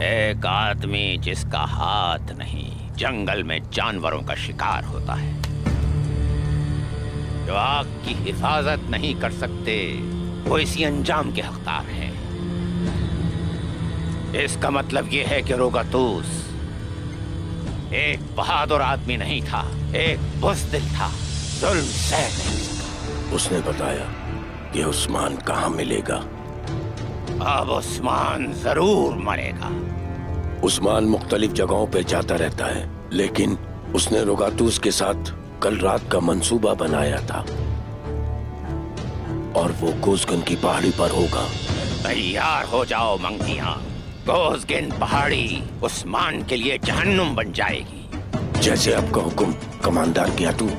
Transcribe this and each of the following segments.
एक आदमी जिसका हाथ नहीं जंगल में जानवरों का शिकार होता है, जो आग की हिफाजत नहीं कर सकते, वो इसी अंजाम के हकदार हैं। इसका मतलब ये है कि रोगातूस एक बहादुर आदमी नहीं था, एक बुज़दिल था, जुल्म सह नहीं सका। उसने बताया कि उस्मान कहाँ मिलेगा। अब उस्मान जरूर मरेगा। उस्मान मुख्तलिफ जगहों पे जाता रहता है, लेकिन उसने रोगातूस के साथ कल रात का मंसूबा बनाया था और वो गोज़गन की पहाड़ी पर होगा। तैयार हो जाओ मंगियां, गोज़गन पहाड़ी उस्मान के लिए जहन्नुम बन जाएगी। जैसे आपका हुक्म कमांडर गियातू।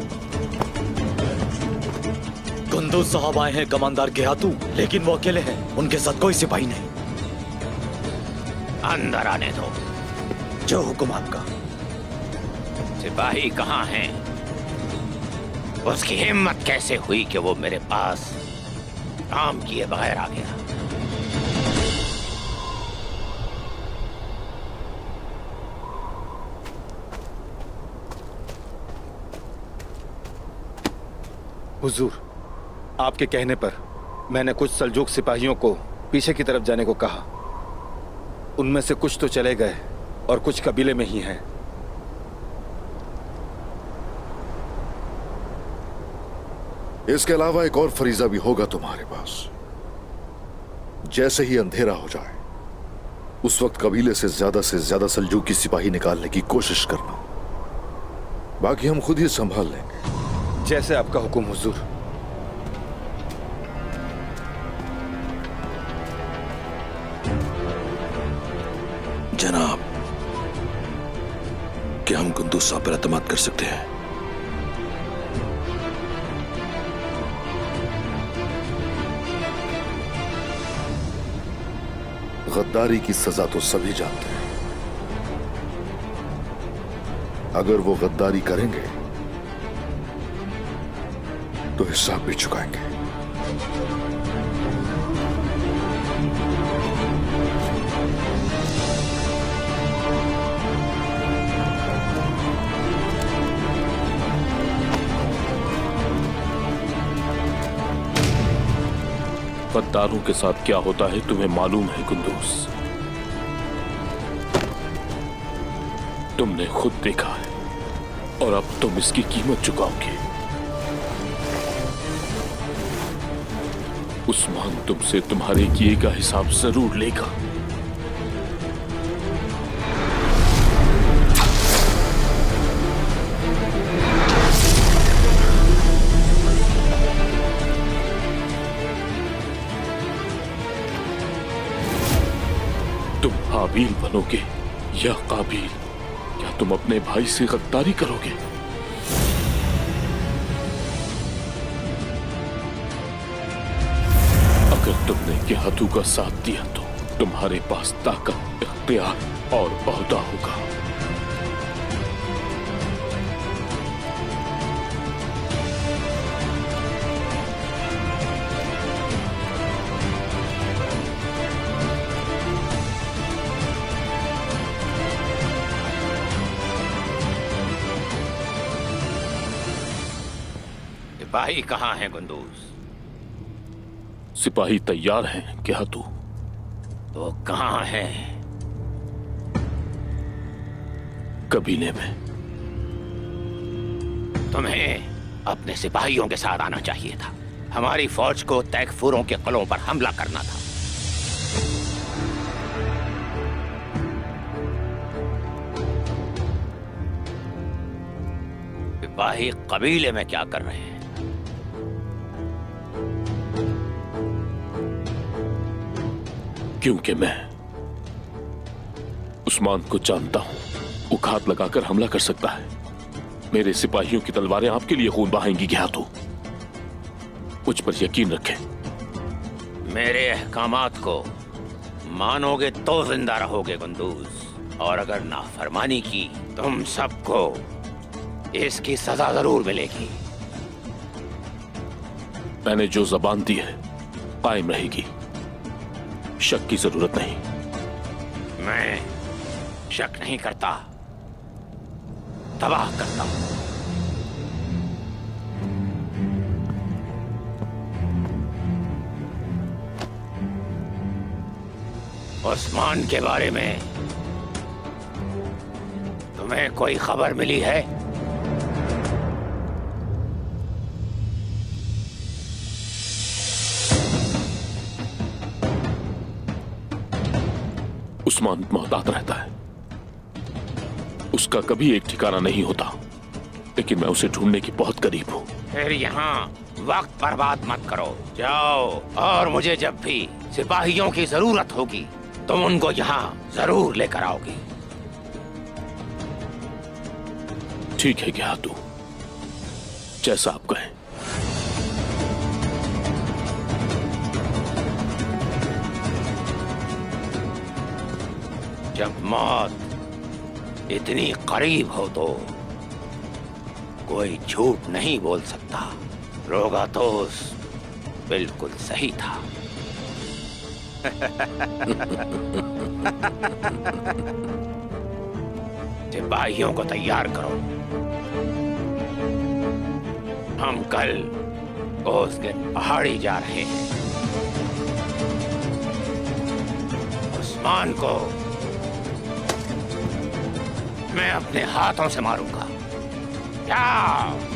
कुंदूज साहब आए हैं कमांडर गियातू, लेकिन वो अकेले हैं, उनके साथ कोई सिपाही नहीं। अंदर आने दो। जो हुक्म आपका। सिपाही कहाँ हैं? उसकी हिम्मत कैसे हुई कि वो मेरे पास काम किए बगैर आ गया? हुजूर, आपके कहने पर मैंने कुछ सल्जूक सिपाहियों को पीछे की तरफ जाने को कहा। उनमें से कुछ तो चले गए और कुछ कबीले में ही हैं। इसके अलावा एक और फरीजा भी होगा तुम्हारे पास। जैसे ही अंधेरा हो जाए उस वक्त कबीले से ज्यादा सल्जूकी सिपाही निकालने की कोशिश करना, बाकी हम खुद ही संभाल लेंगे। जैसे आपका हुक्म हुजूर। जनाब, क्या हम कुंदूज साहब पर एतमाद कर सकते हैं? गद्दारी की सजा तो सभी जानते हैं। अगर वो गद्दारी करेंगे तो हिसाब भी चुकाएंगे। गद्दारों के साथ क्या होता है तुम्हें मालूम है कुंदूज? तुमने खुद देखा है और अब तुम इसकी कीमत चुकाओगे। उस्मान तुमसे तुम्हारे किए का हिसाब जरूर लेगा। तुम हाबील बनोगे या काबिल? क्या तुम अपने भाई से गद्दारी करोगे? अगर तुमने गियातू का साथ दिया तो तुम्हारे पास ताकत, इख्तियार और ओहदा होगा। सिपाही कहाँ हैं कुंदूज? सिपाही तैयार हैं गियातू। तो कहाँ हैं? कबीले में। तुम्हें अपने सिपाहियों के साथ आना चाहिए था। हमारी फौज को तैकफूरों के किलों पर हमला करना था। सिपाही कबीले में क्या कर रहे हैं? क्योंकि मैं उस्मान को जानता हूं। वो घात लगाकर हमला कर सकता है। मेरे सिपाहियों की तलवारें आपके लिए खून बहाएंगी गियातू। मुझ पर यकीन रखें। मेरे अहकामात को मानोगे तो जिंदा रहोगे कुंदूज, और अगर नाफरमानी की तुम सबको इसकी सजा जरूर मिलेगी। मैंने जो जबान दी है कायम रहेगी, शक की जरूरत नहीं। मैं शक नहीं करता, तबाह करता हूं। उस्मान के बारे में तुम्हें कोई खबर मिली है? उस्मान मोहतात रहता है, उसका कभी एक ठिकाना नहीं होता, लेकिन मैं उसे ढूंढने की बहुत करीब हूं। फिर यहाँ वक्त बर्बाद मत करो, जाओ और मुझे जब भी सिपाहियों की जरूरत होगी तुम उनको यहाँ जरूर लेकर आओगी। ठीक है क्या तू, जैसा आप कहें। जब मौत इतनी करीब हो तो कोई झूठ नहीं बोल सकता। रोगातोस बिल्कुल सही था। सिपाहियों को तैयार करो, हम कल ओसगन पहाड़ी जा रहे हैं। उस्मान को मैं अपने हाथों से मारूंगा। जाओ।